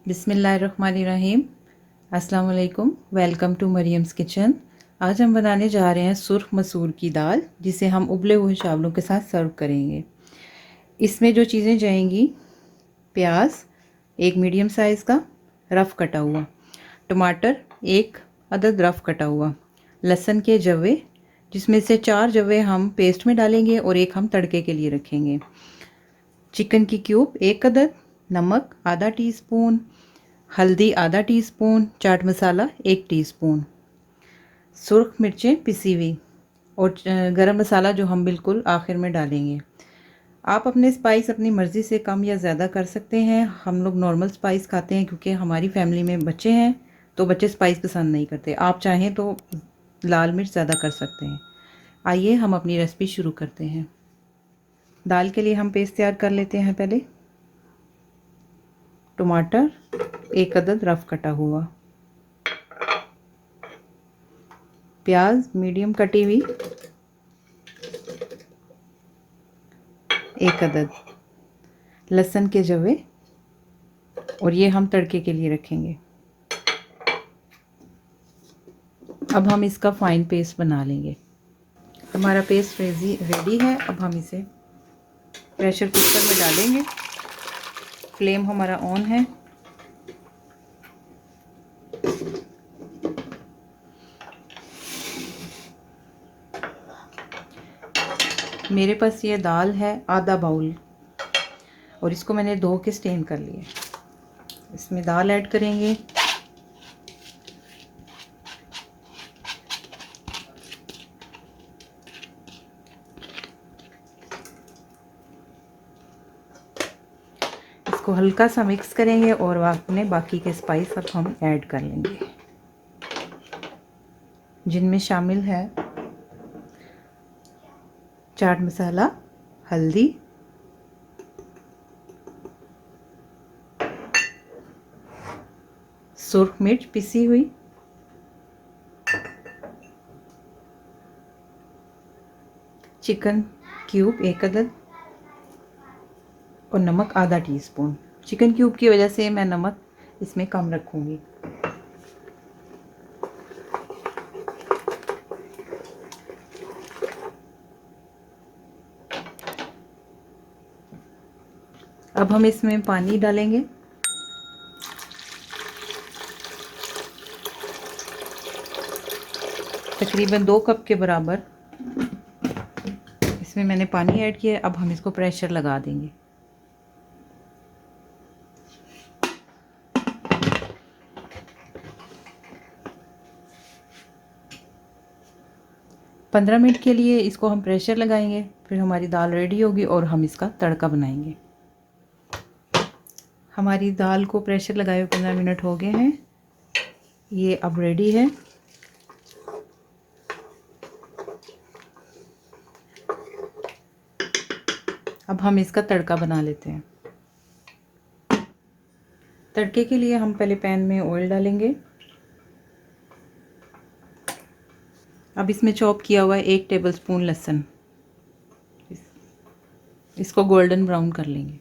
बिस्मिल्लाहिर्रहमानिर्रहीम। अस्सलाम वालेकुम। Welcome to Mariam's kitchen. आज हम बनाने जा रहे हैं सुर्ख मसूर की दाल, जिसे हम उबले हुए चावलों के साथ सर्व करेंगे। इसमें जो चीज़ें जाएंगी: प्याज एक मीडियम साइज़ का रफ़ कटा हुआ, टमाटर एक अदद रफ़ कटा हुआ, लहसुन के जवे जिसमें से 4 जवे हम पेस्ट में डालेंगे और एक हम तड़के के लिए रखेंगे, चिकन की क्यूब एक अदद, नमक आधा टीस्पून, हल्दी आधा टीस्पून, चाट मसाला 1 टीस्पून, सुर्ख मिर्चें पिसी हुई और गरम मसाला जो हम बिल्कुल आखिर में डालेंगे। आप अपने स्पाइस अपनी मर्ज़ी से कम या ज़्यादा कर सकते हैं। हम लोग नॉर्मल स्पाइस खाते हैं क्योंकि हमारी फैमिली में बच्चे हैं, तो बच्चे स्पाइस पसंद नहीं करते। आप चाहें तो लाल मिर्च ज़्यादा कर सकते हैं। आइए हम अपनी रेसिपी शुरू करते हैं। दाल के लिए हम पेस्ट तैयार कर लेते हैं। पहले टमाटर एक अदद रफ़ कटा हुआ, प्याज मीडियम कटी हुई एक अदद, लहसुन के जवे और ये हम तड़के के लिए रखेंगे। अब हम इसका फाइन पेस्ट बना लेंगे। हमारा पेस्ट रेडी है। अब हम इसे प्रेशर कुकर में डालेंगे। फ्लेम हमारा ऑन है। मेरे पास ये दाल है आधा बाउल और इसको मैंने धो के स्टेन कर लिया। इसमें दाल ऐड करेंगे। इसको हल्का सा मिक्स करेंगे और अपने बाकी के स्पाइस अब हम ऐड कर लेंगे, जिनमें शामिल है चाट मसाला, हल्दी, सुर्ख मिर्च पिसी हुई, चिकन क्यूब एक अदद और नमक आधा टीस्पून। चिकन क्यूब की वजह से मैं नमक इसमें कम रखूँगी। अब हम इसमें पानी डालेंगे। तकरीबन 2 कप के बराबर इसमें मैंने पानी ऐड किया। अब हम इसको प्रेशर लगा देंगे। पंद्रह मिनट के लिए इसको हम प्रेशर लगाएंगे। फिर हमारी दाल रेडी होगी और हम इसका तड़का बनाएंगे। हमारी दाल को प्रेशर लगाए हुए 15 मिनट हो गए हैं। ये अब रेडी है। अब हम इसका तड़का बना लेते हैं। तड़के के लिए हम पहले पैन में ऑयल डालेंगे। अब इसमें चॉप किया हुआ 1 टेबलस्पून लहसुन, इसको गोल्डन ब्राउन कर लेंगे।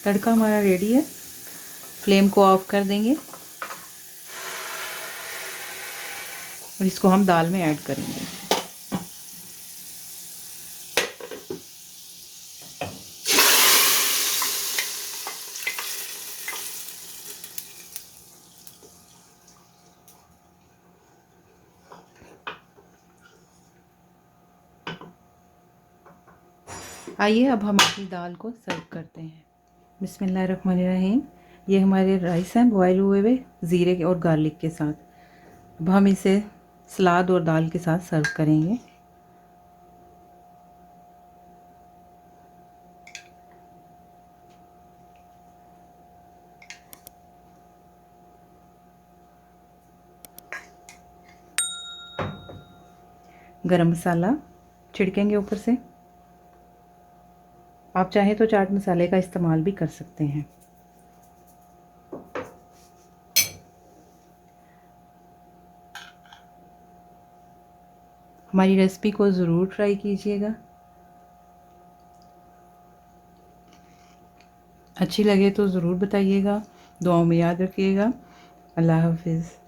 तड़का हमारा रेडी है। फ्लेम को ऑफ कर देंगे और इसको हम दाल में ऐड करेंगे। आइए अब हम अपनी दाल को सर्व करते हैं। बिस्मिल्लाहिर्रहमानिर्रहीम। ये हमारे राइस हैं बॉयल हुए हुए ज़ीरे और गार्लिक के साथ। अब हम इसे सलाद और दाल के साथ सर्व करेंगे। गरम मसाला छिड़केंगे ऊपर से। आप चाहें तो चाट मसाले का इस्तेमाल भी कर सकते हैं। हमारी रेसिपी को ज़रूर ट्राई कीजिएगा। अच्छी लगे तो ज़रूर बताइएगा। दुआओं में याद रखिएगा। अल्लाह हाफ़िज़।